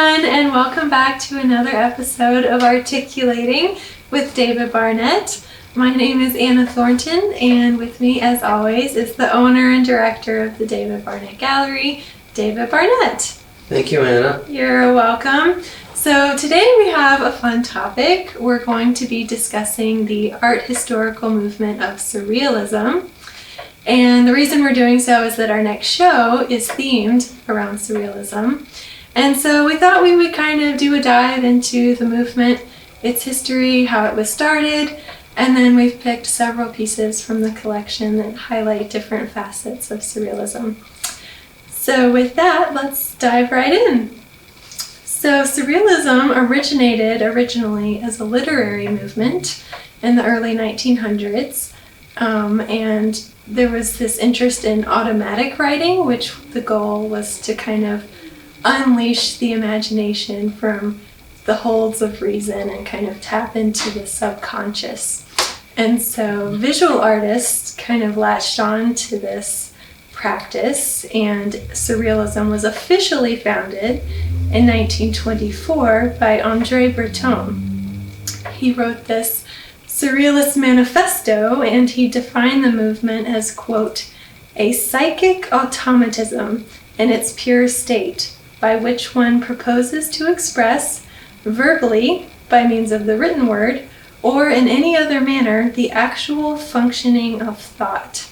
everyone, and welcome back to another episode of Articulating with David Barnett. My name is Anna Thornton, and with me, as always, is the owner and director of the David Barnett Gallery, David Barnett. Thank you, Anna. You're welcome. So today we have a fun topic. We're going to be discussing the art historical movement of Surrealism. And the reason we're doing so is that our next show is themed around Surrealism. And so we thought we would kind of do a dive into the movement, its history, how it was started, and then we've picked several pieces from the collection that highlight different facets of Surrealism. So with that, let's dive right in. So Surrealism originated originally as a literary movement in the early 1900s, and there was this interest in automatic writing, which the goal was to kind of unleash the imagination from the holds of reason and kind of tap into the subconscious. And so visual artists kind of latched on to this practice, and Surrealism was officially founded in 1924 by André Breton. He wrote this Surrealist manifesto, and he defined the movement as, quote, a psychic automatism in its pure state, by which one proposes to express, verbally, by means of the written word, or in any other manner, the actual functioning of thought.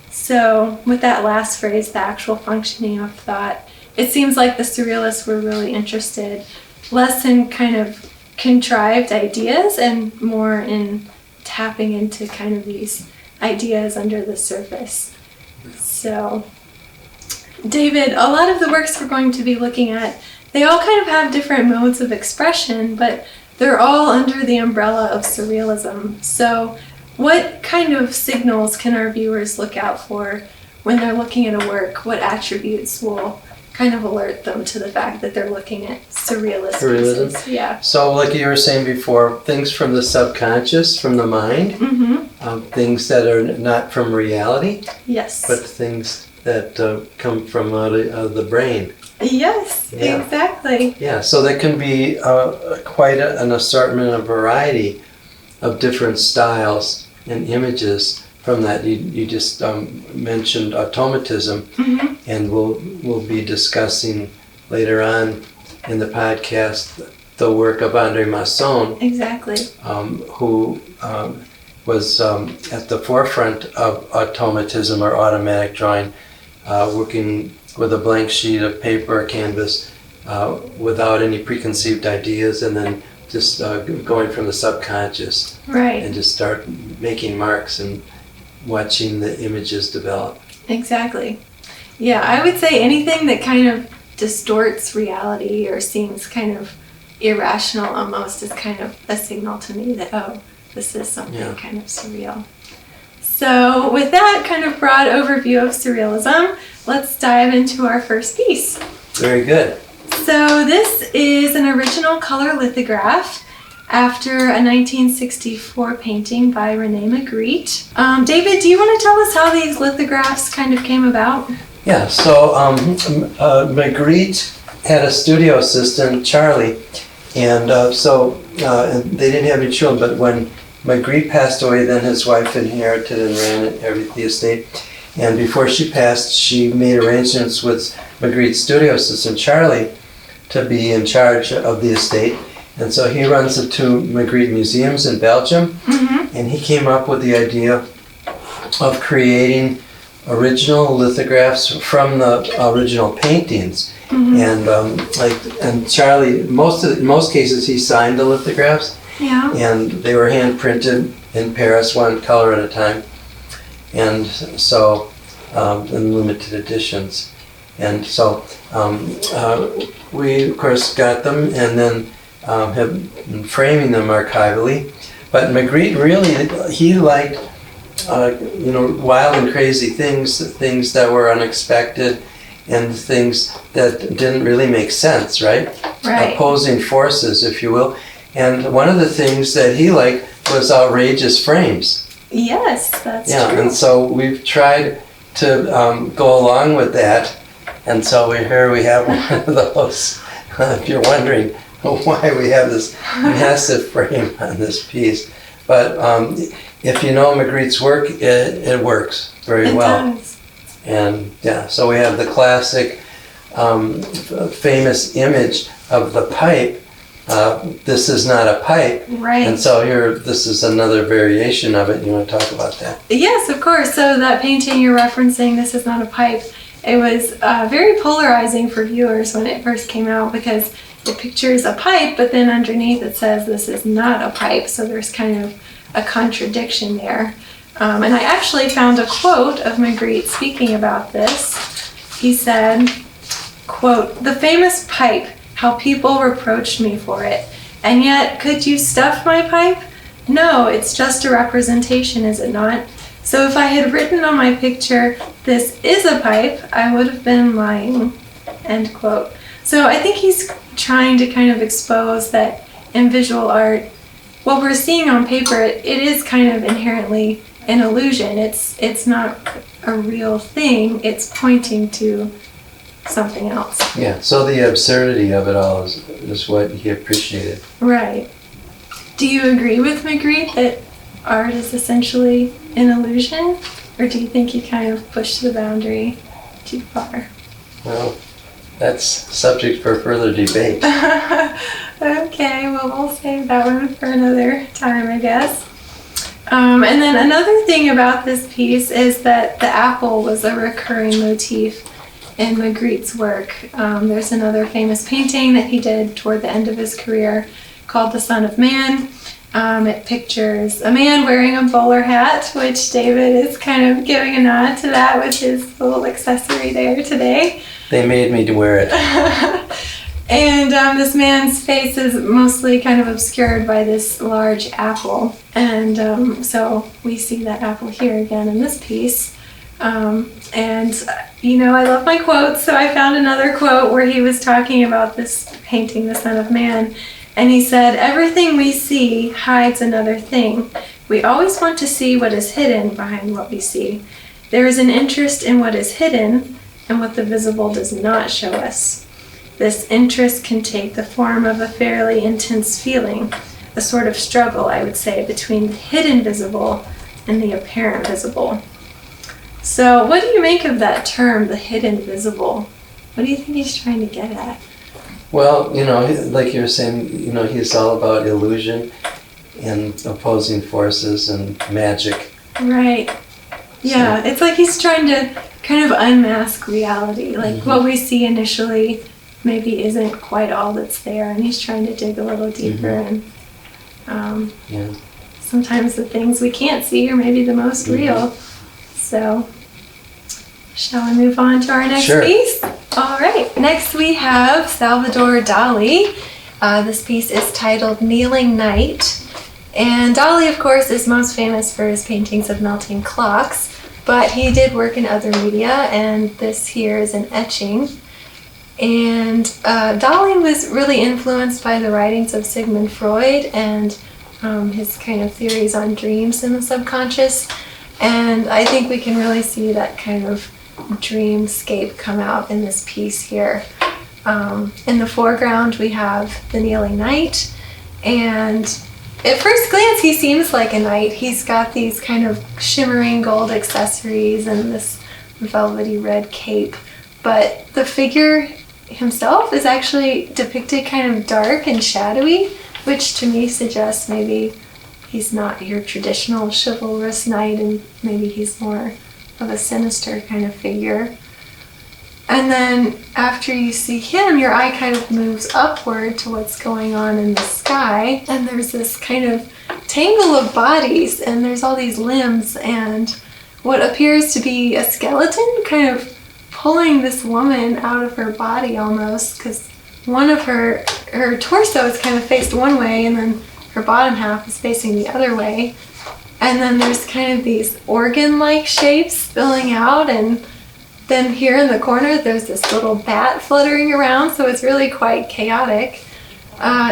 So, with that last phrase, the actual functioning of thought, it seems like the Surrealists were really interested less in kind of contrived ideas and more in tapping into kind of these ideas under the surface. So, David, a lot of the works we're going to be looking at, they all kind of have different modes of expression, but they're all under the umbrella of Surrealism. So what kind of signals can our viewers look out for when they're looking at a work? What attributes will kind of alert them to the fact that they're looking at Surrealist pieces? Yeah. So like you were saying before, things from the subconscious, from the mind, things that are not from reality, yes, but things that come from out of the brain. Yes, yeah. Exactly. Yeah, so there can be quite an assortment, a variety of different styles and images from that. You just mentioned automatism, and we'll be discussing later on in the podcast the work of André Masson. Exactly. Who was at the forefront of automatism or automatic drawing, working with a blank sheet of paper or canvas without any preconceived ideas, and then just going from the subconscious, right, and just start making marks and watching the images develop. Exactly. Yeah, I would say anything that kind of distorts reality or seems kind of irrational almost is kind of a signal to me that, oh, this is something kind of surreal. So with that kind of broad overview of Surrealism, let's dive into our first piece. Very good. So this is an original color lithograph after a 1964 painting by Magritte. David, do you want to tell us how these lithographs kind of came about? Yeah, so Magritte had a studio assistant, Charlie, and and they didn't have any children, but when Magritte passed away, then his wife inherited and ran the estate. And before she passed, she made arrangements with Magritte's studio assistant, Charlie, to be in charge of the estate. And so he runs the two Magritte museums in Belgium, and he came up with the idea of creating original lithographs from the original paintings. And Charlie, in most cases, he signed the lithographs. Yeah. And they were hand printed in Paris, one color at a time, and so in limited editions. And so we of course got them, and then have been framing them archivally. But Magritte really, he liked wild and crazy things that were unexpected, and things that didn't really make sense, right? Opposing forces, if you will. And one of the things that he liked was outrageous frames. Yes, that's true. Yeah, and so we've tried to go along with that, and so here we have one of those. if you're wondering why we have this massive frame on this piece. But if you know Magritte's work, it works very well. Does. And yeah, so we have the classic famous image of the pipe. This is not a pipe. Right. And so this is another variation of it. You want to talk about that? Yes, of course. So that painting you're referencing, This Is Not a Pipe, it was very polarizing for viewers when it first came out because it pictures a pipe, but then underneath it says this is not a pipe. So there's kind of a contradiction there. And I actually found a quote of Magritte speaking about this. He said, quote, "The famous pipe, how people reproached me for it. And yet, could you stuff my pipe? No, it's just a representation, is it not? So if I had written on my picture, this is a pipe, I would have been lying," end quote. So I think he's trying to kind of expose that in visual art, what we're seeing on paper, it is kind of inherently an illusion. It's not a real thing, it's pointing to something else. Yeah, so the absurdity of it all is what he appreciated. Right. Do you agree with Magritte that art is essentially an illusion? Or do you think you kind of pushed the boundary too far? Well, that's subject for further debate. Okay, well, we'll save that one for another time, I guess. And then another thing about this piece is that the apple was a recurring motif in Magritte's work. There's another famous painting that he did toward the end of his career called The Son of Man. It pictures a man wearing a bowler hat, which David is kind of giving a nod to that with his little accessory there today. They made me wear it. And this man's face is mostly kind of obscured by this large apple. And so we see that apple here again in this piece. And, you know, I love my quotes, so I found another quote where he was talking about this painting, The Son of Man. And he said, "Everything we see hides another thing. We always want to see what is hidden behind what we see. There is an interest in what is hidden and what the visible does not show us. This interest can take the form of a fairly intense feeling, a sort of struggle, I would say, between the hidden visible and the apparent visible." So what do you make of that term, the hidden visible? What do you think he's trying to get at? Well, you know, like you were saying, you know, he's all about illusion and opposing forces and magic. Right. Yeah, it's like he's trying to kind of unmask reality. Like what we see initially maybe isn't quite all that's there, and he's trying to dig a little deeper. And sometimes the things we can't see are maybe the most real. So, shall we move on to our next piece? All right, next we have Salvador Dali. This piece is titled Kneeling Night. And Dali, of course, is most famous for his paintings of melting clocks, but he did work in other media, and this here is an etching. And Dali was really influenced by the writings of Sigmund Freud and his kind of theories on dreams and the subconscious. And I think we can really see that kind of dreamscape come out in this piece here. In the foreground we have the kneeling knight, and at first glance he seems like a knight. He's got these kind of shimmering gold accessories and this velvety red cape, but the figure himself is actually depicted kind of dark and shadowy, which to me suggests maybe he's not your traditional chivalrous knight, and maybe he's more of a sinister kind of figure. And then after you see him, your eye kind of moves upward to what's going on in the sky, and there's this kind of tangle of bodies, and there's all these limbs, and what appears to be a skeleton kind of pulling this woman out of her body almost, because one of her torso is kind of faced one way, and then her bottom half is facing the other way. And then there's kind of these organ-like shapes spilling out, and then here in the corner there's this little bat fluttering around, so it's really quite chaotic.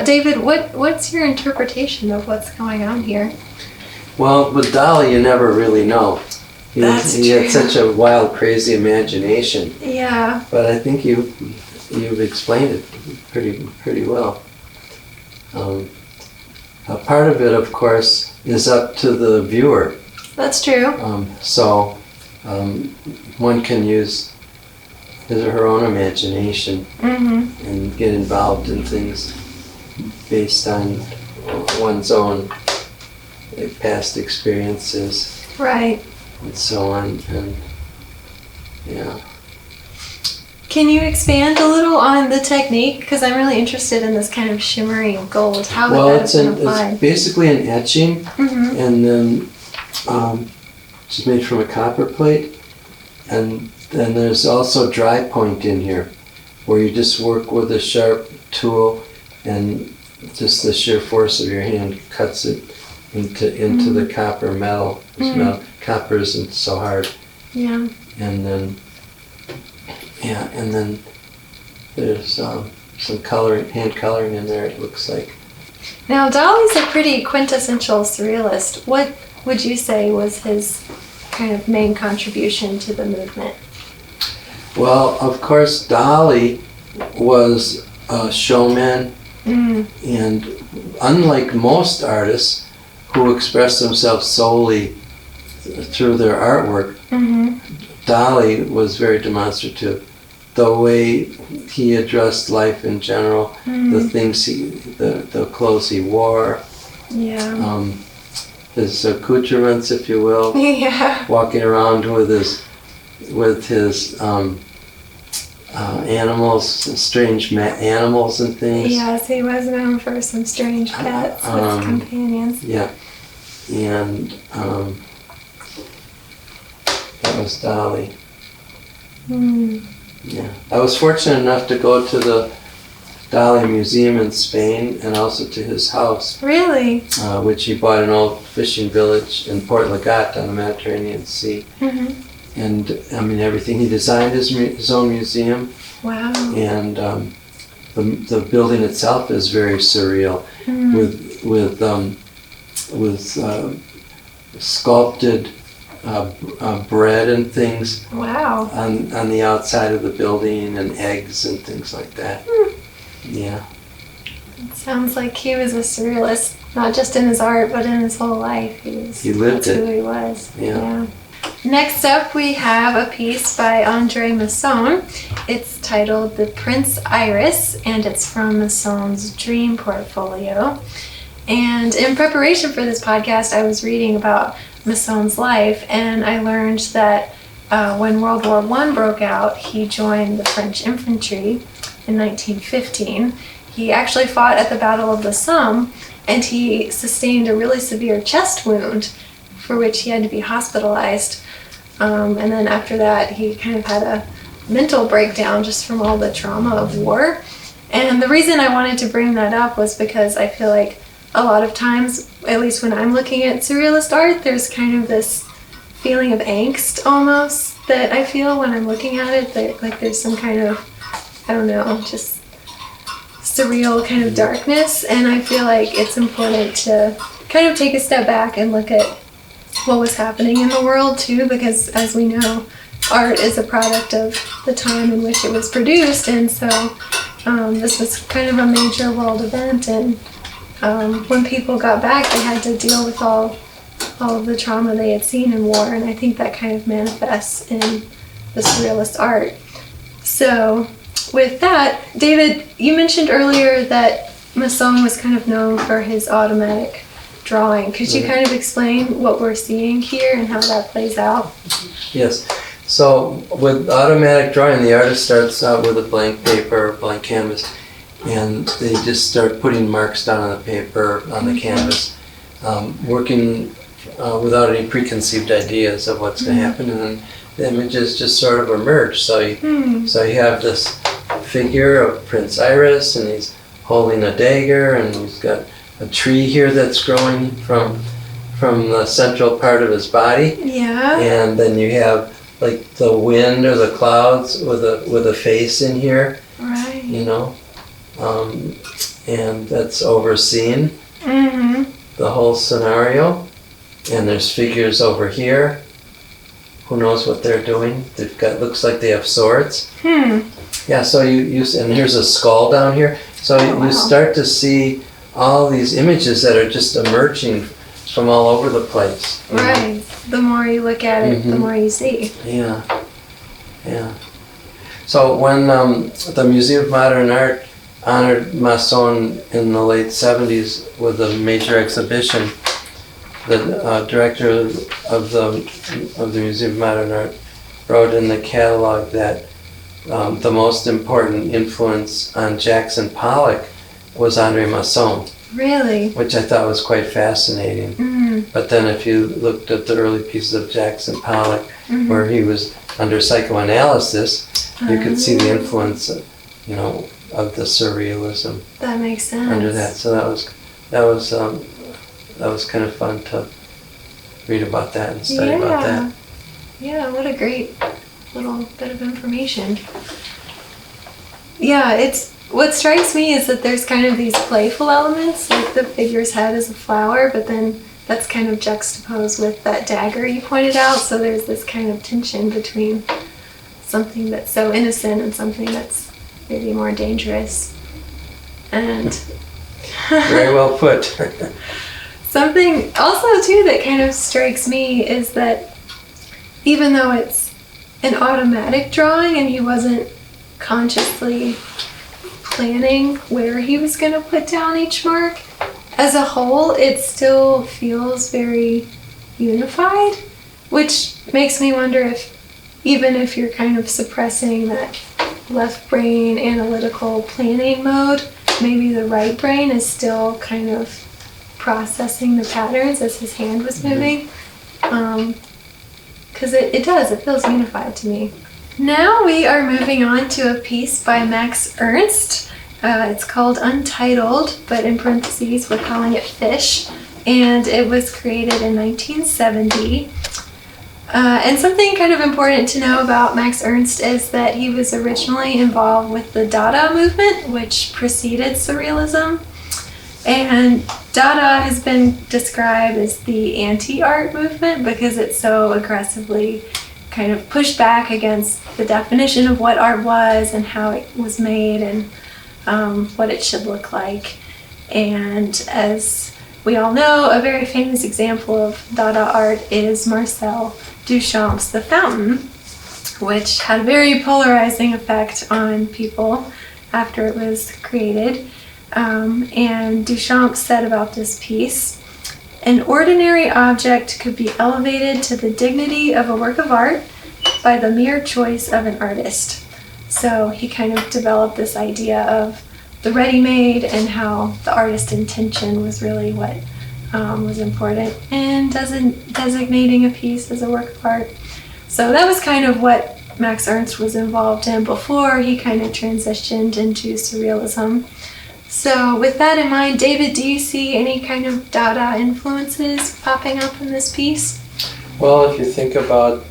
David, what's your interpretation of what's going on here? Well, with Dali, you never really know. He That's had true. such a wild, crazy imagination. Yeah. But I think you've explained it pretty well. A part of it, of course, is up to the viewer. That's true. So one can use his or her own imagination and get involved in things based on one's own past experiences. Right. And so on. And yeah. Can you expand a little on the technique? Because I'm really interested in this kind of shimmering gold. How would that have been applied? It's basically an etching, and then it's made from a copper plate, and then there's also dry point in here, where you just work with a sharp tool, and just the sheer force of your hand cuts it into the copper metal. Copper isn't so hard. Yeah. And then there's some hand coloring in there, it looks like. Now, Dali's a pretty quintessential surrealist. What would you say was his kind of main contribution to the movement? Well, of course, Dali was a showman, and unlike most artists who express themselves solely through their artwork, Dali was very demonstrative. The way he addressed life in general, the things the clothes he wore, his accoutrements, if you will, walking around with his animals, strange animals and things. Yes, he was known for some strange pets as companions. Yeah, and that was Dali. Yeah, I was fortunate enough to go to the Dali Museum in Spain and also to his house. Really? Which he bought an old fishing village in Port Legat on the Mediterranean Sea. And I mean, everything he designed his own museum. Wow. And the building itself is very surreal, with sculpted bread and things. Wow. On the outside of the building, and eggs and things like that. Yeah. It sounds like he was a surrealist, not just in his art, but in his whole life. He lived that's it. who he was. Yeah. Next up, we have a piece by André Masson. It's titled The Prince Iris, and it's from Masson's Dream Portfolio. And in preparation for this podcast, I was reading about Masson's life, and I learned that when World War I broke out, he joined the French infantry in 1915. He actually fought at the Battle of the Somme, and he sustained a really severe chest wound for which he had to be hospitalized. And then after that, he kind of had a mental breakdown just from all the trauma of war. And the reason I wanted to bring that up was because I feel like a lot of times, at least when I'm looking at surrealist art, there's kind of this feeling of angst almost that I feel when I'm looking at it, that like there's some kind of, I don't know, just surreal kind of darkness. And I feel like it's important to kind of take a step back and look at what was happening in the world too, because as we know, art is a product of the time in which it was produced, and so this was kind of a major world event, and when people got back, they had to deal with all of the trauma they had seen in war, and I think that kind of manifests in the surrealist art. So with that, David, you mentioned earlier that Masson was kind of known for his automatic drawing. Could you kind of explain what we're seeing here and how that plays out? Yes. So with automatic drawing, the artist starts out with a blank paper, blank canvas, and they just start putting marks down on the paper, on the canvas, working without any preconceived ideas of what's going to happen, and then the images just sort of emerge. So you have this figure of Prince Iris, and he's holding a dagger, and he's got a tree here that's growing from the central part of his body. Yeah. And then you have like the wind or the clouds with a face in here. Right. You know, and that's overseeing the whole scenario. And there's figures over here. Who knows what they're doing? Looks like they have swords. Yeah, so and here's a skull down here. So wow. you start to see all these images that are just emerging from all over the place. Right. The more you look at it, the more you see. Yeah. Yeah. So when the Museum of Modern Art honored Masson in the late 70s with a major exhibition, the director of the Museum of Modern Art wrote in the catalog that the most important influence on Jackson Pollock was Andre Masson. Really? Which I thought was quite fascinating. But then if you looked at the early pieces of Jackson Pollock, where he was under psychoanalysis, you could see the influence, of the surrealism. That makes sense. Under that, so that was kind of fun to read about that and study about that. Yeah, what a great little bit of information. Yeah, what strikes me is that there's kind of these playful elements, like the figure's head is a flower, but then that's kind of juxtaposed with that dagger you pointed out, so there's this kind of tension between something that's so innocent and something that's maybe more dangerous. And very well put. Something also too that kind of strikes me is that even though it's an automatic drawing and he wasn't consciously planning where he was going to put down each mark, as a whole it still feels very unified, which makes me wonder if even if you're kind of suppressing that left brain analytical planning mode, maybe the right brain is still kind of processing the patterns as his hand was moving. Because it feels unified to me. Now we are moving on to a piece by Max Ernst. It's called Untitled, but in parentheses we're calling it Fish, and it was created in 1970. And something kind of important to know about Max Ernst is that he was originally involved with the Dada movement, which preceded Surrealism. And Dada has been described as the anti-art movement because it's so aggressively kind of pushed back against the definition of what art was and how it was made and what it should look like. And as we all know, a very famous example of Dada art is Marcel Duchamp's The Fountain, which had a very polarizing effect on people after it was created. And Duchamp said about this piece, "An ordinary object could be elevated to the dignity of a work of art by the mere choice of an artist." So he kind of developed this idea of the ready-made and how the artist's intention was really what was important in designating a piece as a work of art. So that was kind of what Max Ernst was involved in before he kind of transitioned into Surrealism. So with that in mind, David, do you see any kind of Dada influences popping up in this piece? Well, if you think about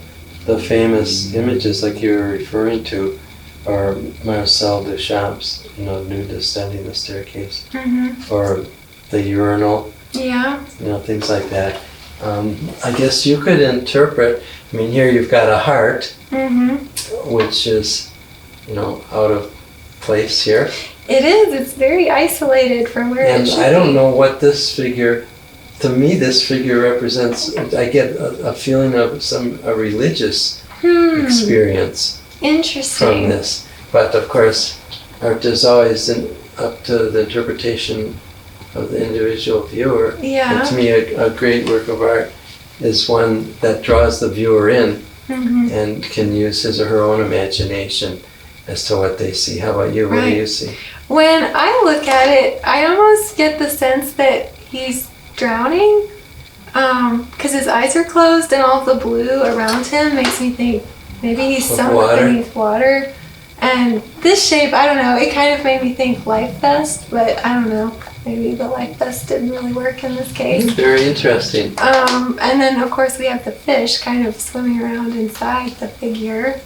the famous images like you were referring to, or Marcel Duchamp's, nude descending the staircase, or the urinal, things like that. I guess you could interpret, here you've got a heart, which is, out of place here. It is. It's very isolated from where it should be. And I don't know what this figure, to me this figure represents, I get a feeling of a religious experience. Interesting. From this. But of course, art is always up to the interpretation of the individual viewer. Yeah. And to me, a great work of art is one that draws the viewer in and can use his or her own imagination as to what they see. How about you? What do you see? When I look at it, I almost get the sense that he's drowning because his eyes are closed and all the blue around him makes me think maybe he's sunk beneath water. And this shape, I don't know, it kind of made me think Life Vest, but I don't know, maybe the Life Vest didn't really work in this case. Very interesting. And then of course we have the fish kind of swimming around inside the figure.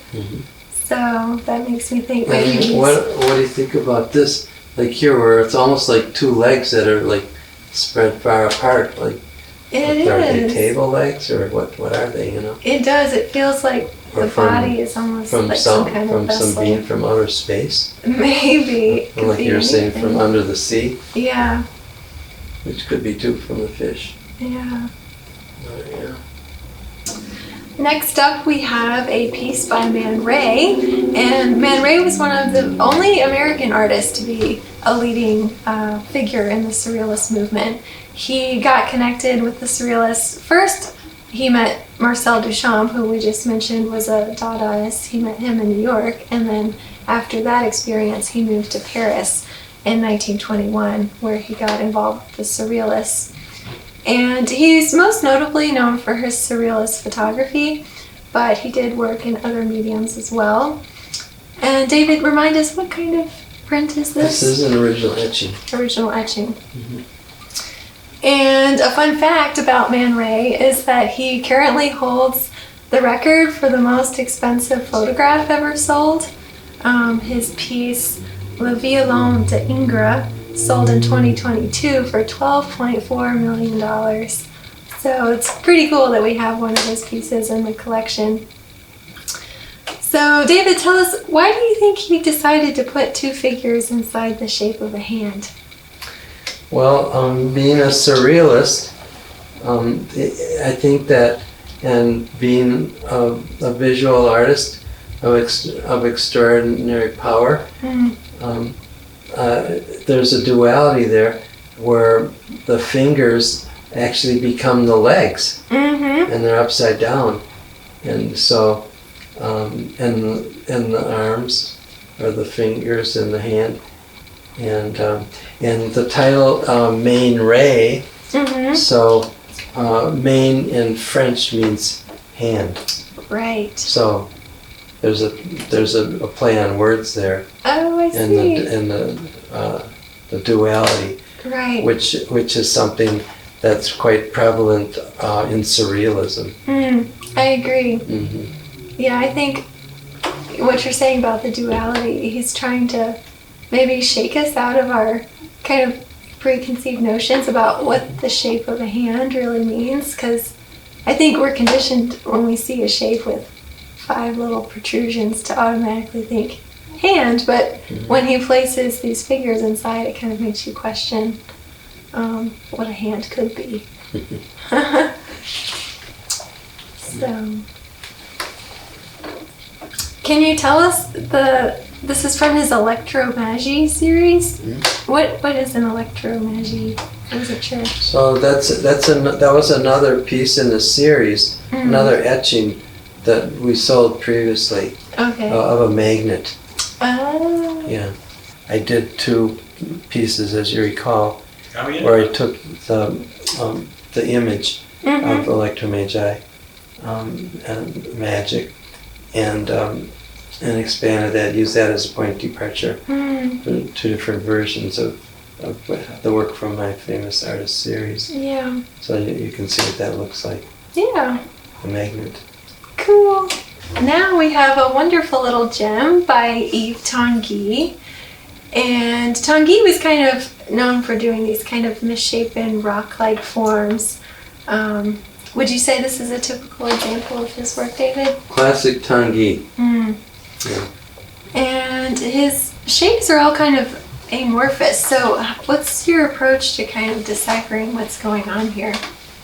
So that makes me think maybe what do you think about this? Like here where it's almost like two legs that are like spread far apart, like It Are they is. table legs or what are they, It does. It feels like Or the body is almost from like some kind of from vessel. some being from outer space? Maybe. Or like you were saying, from under the sea, Yeah. which could be too from the fish. Yeah. Oh, yeah. Next up, we have a piece by Man Ray, and Man Ray was one of the only American artists to be a leading figure in the Surrealist movement. He got connected with the Surrealists. First, he met Marcel Duchamp, who we just mentioned was a Dadaist. He met him in New York, and then after that experience, he moved to Paris in 1921, where he got involved with the Surrealists. And he's most notably known for his surrealist photography, but he did work in other mediums as well. And David, remind us, what kind of print is this? This is an original etching. Original etching. And a fun fact about Man Ray is that he currently holds the record for the most expensive photograph ever sold. His piece, Le Violon de Ingres, sold in 2022 for $12.4 million. So it's pretty cool that we have one of those pieces in the collection. So David, tell us, why do you think he decided to put two figures inside the shape of a hand? Well, being a surrealist, I think that, and being a visual artist of extraordinary power, there's a duality there where the fingers actually become the legs, and they're upside down, and so and the arms are the fingers in the hand, and the title Main Ray. So main in French means hand. Right. So there's a play on words there. Oh, I see. And the duality, Right. which is something that's quite prevalent in surrealism. I agree. Mm-hmm. Yeah, I think what you're saying about the duality, he's trying to maybe shake us out of our kind of preconceived notions about what the shape of a hand really means, because I think we're conditioned when we see a shape with 5 little protrusions to automatically think hand, but when he places these figures inside, it kind of makes you question what a hand could be. So, can you tell us this is from his Electromagie series? What is an Electromagie? I wasn't sure. So that was another piece in the series, another etching that we sold previously. Okay. Of a magnet. Oh. Yeah, I did 2 pieces, as you recall, where I took the image of Electromagie and magic, and expanded that, used that as a point of departure for 2 different versions of the work from my famous artist series. Yeah. So you can see what that looks like. Yeah. The magnet. Cool. Now we have a wonderful little gem by Yves Tanguy. And Tanguy was kind of known for doing these kind of misshapen rock-like forms. Would you say this is a typical example of his work, David? Classic Tanguy. Yeah. And his shapes are all kind of amorphous. So what's your approach to kind of deciphering what's going on here?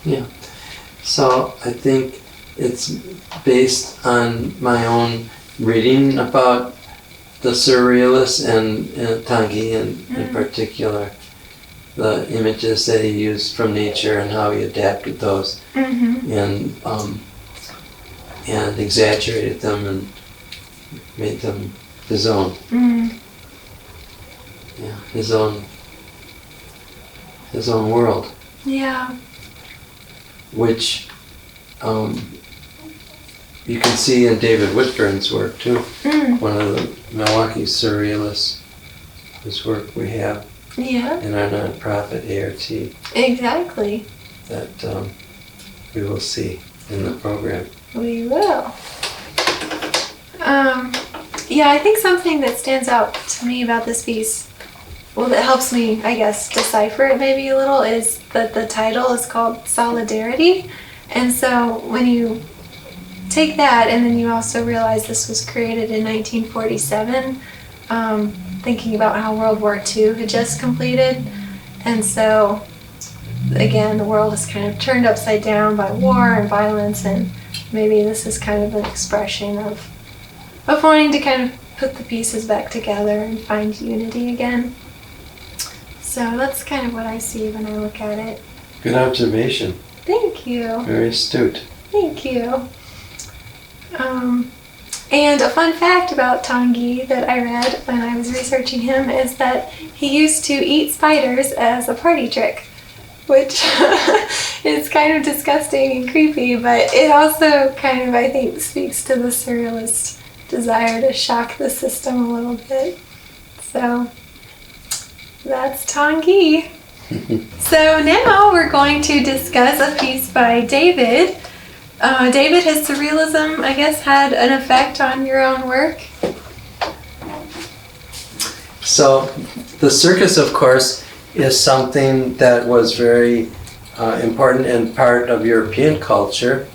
Yeah. So I think it's based on my own reading about the Surrealists and Tanguy in particular, the images that he used from nature and how he adapted those and exaggerated them and made them his own. Yeah, his own world. Yeah. Which you can see in David Whitburn's work too. One of the Milwaukee Surrealists, whose work we have in our nonprofit ART. Exactly. That we will see in the program. We will. Yeah, I think something that stands out to me about this piece well, that helps me, I guess, decipher it maybe a little, is that the title is called Solidarity. And so when you take that and then you also realize this was created in 1947, thinking about how World War II had just completed. And so, again, the world is kind of turned upside down by war and violence, and maybe this is kind of an expression of wanting to kind of put the pieces back together and find unity again. So that's kind of what I see when I look at it. Good observation. Thank you. Very astute. Thank you. And a fun fact about Tanguy that I read when I was researching him is that he used to eat spiders as a party trick, which is kind of disgusting and creepy, but it also kind of, I think, speaks to the surrealist desire to shock the system a little bit. So that's Tanguy. So now we're going to discuss a piece by David. David, has Surrealism, I guess, had an effect on your own work? So the circus, of course, is something that was very important and part of European culture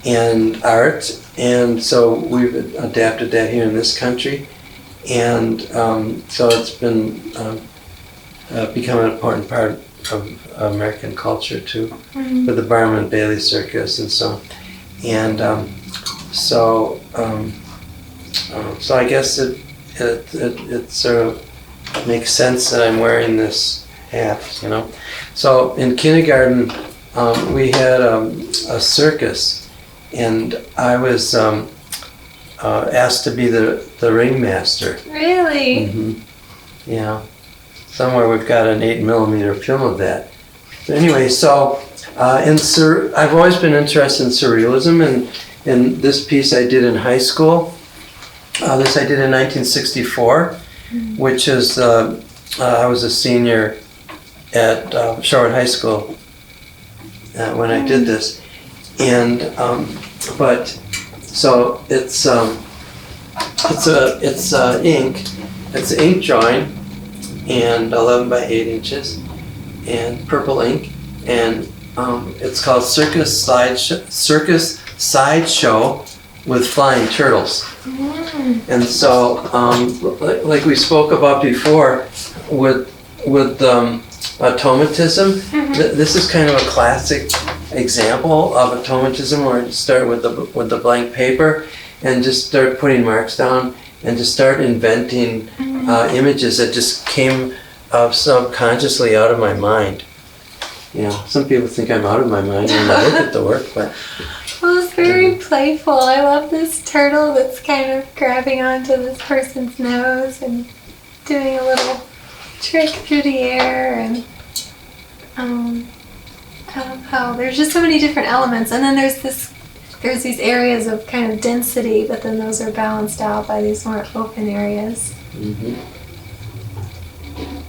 and art, and so we've adapted that here in this country, and so it's been become an important part of American culture too, with the Barnum and Bailey Circus and so on. And so I guess it sort of makes sense that I'm wearing this hat, you know. So in kindergarten, we had a circus, and I was asked to be the ringmaster. Really? Mm-hmm. Yeah. Somewhere we've got an 8mm film of that. But anyway, so I've always been interested in surrealism, and this piece I did in high school. This I did in 1964, which is, I was a senior at Sherwood High School when I did this. And, but, so it's ink, it's an ink drawing, and 11 by 8 inches, and purple ink, and it's called Circus Sideshow with Flying Turtles. And so, like we spoke about before, with automatism, this is kind of a classic example of automatism, where you start with the blank paper and just start putting marks down and just start inventing images that just came subconsciously out of my mind. You know, some people think I'm out of my mind when I look at the work, but... Well, it's very playful. I love this turtle that's kind of grabbing onto this person's nose and doing a little trick through the air, and how there's just so many different elements, and then there's these areas of kind of density, but then those are balanced out by these more open areas.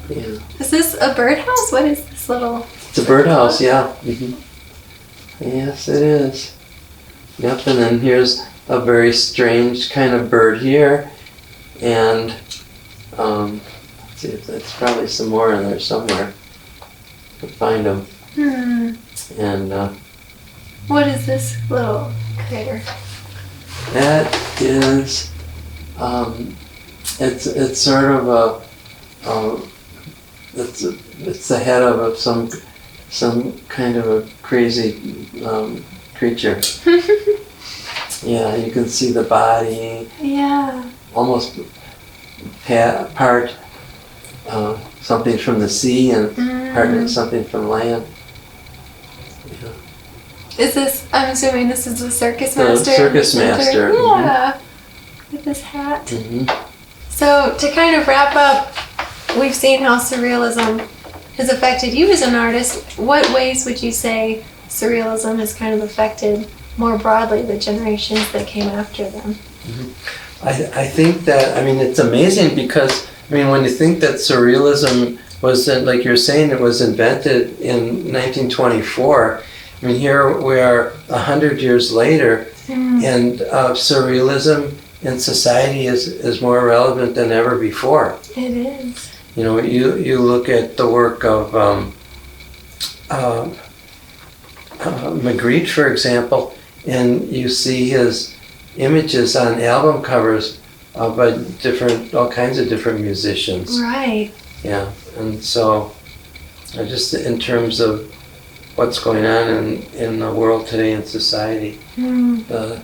Yeah. Is this a birdhouse? What is this little... It's a birdhouse, yeah. Yes, it is. Yep, and then here's a very strange kind of bird here, and let's see, it's probably some more in there somewhere. I can find them. And what is this little critter? that is, it's sort of it's the head of some kind of a crazy creature. Yeah, you can see the body. Yeah. Almost part something from the sea and part something from land. Yeah. Is this, I'm assuming this is the circus master? The circus master. Yeah. With this hat. So to kind of wrap up, we've seen how surrealism has affected you as an artist. What ways would you say surrealism has kind of affected more broadly the generations that came after them? I think that, I mean, it's amazing because, I mean, when you think that surrealism was, like you're saying, it was invented in 1924, I mean, here we are 100 years later, and surrealism in society is more relevant than ever before. It is. You know, you look at the work of Magritte, for example, and you see his images on album covers by all kinds of different musicians. Right. Yeah, and so just in terms of what's going on in the world today in society, the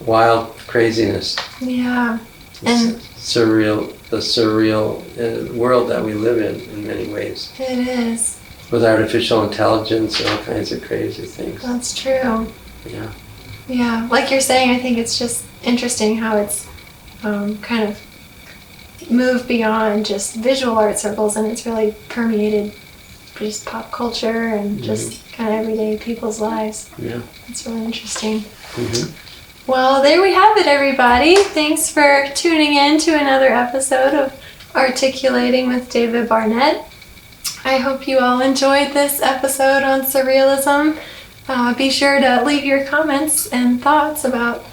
wild craziness, Yeah. the surreal world that we live in many ways, It is. with artificial intelligence and all kinds of crazy things. That's true. Yeah. Yeah, like you're saying, I think it's just interesting how it's kind of moved beyond just visual art circles, and it's really permeated just pop culture and just kind of everyday people's lives. Yeah. It's really interesting. Well, there we have it, everybody. Thanks for tuning in to another episode of Articulating with David Barnett. I hope you all enjoyed this episode on surrealism. Be sure to leave your comments and thoughts about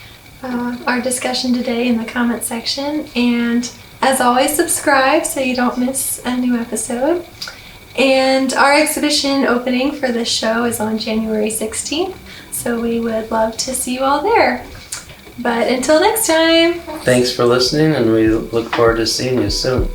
our discussion today in the comment section. And as always, subscribe so you don't miss a new episode. And our exhibition opening for this show is on January 16th, so we would love to see you all there. But until next time. Thanks for listening, and we look forward to seeing you soon.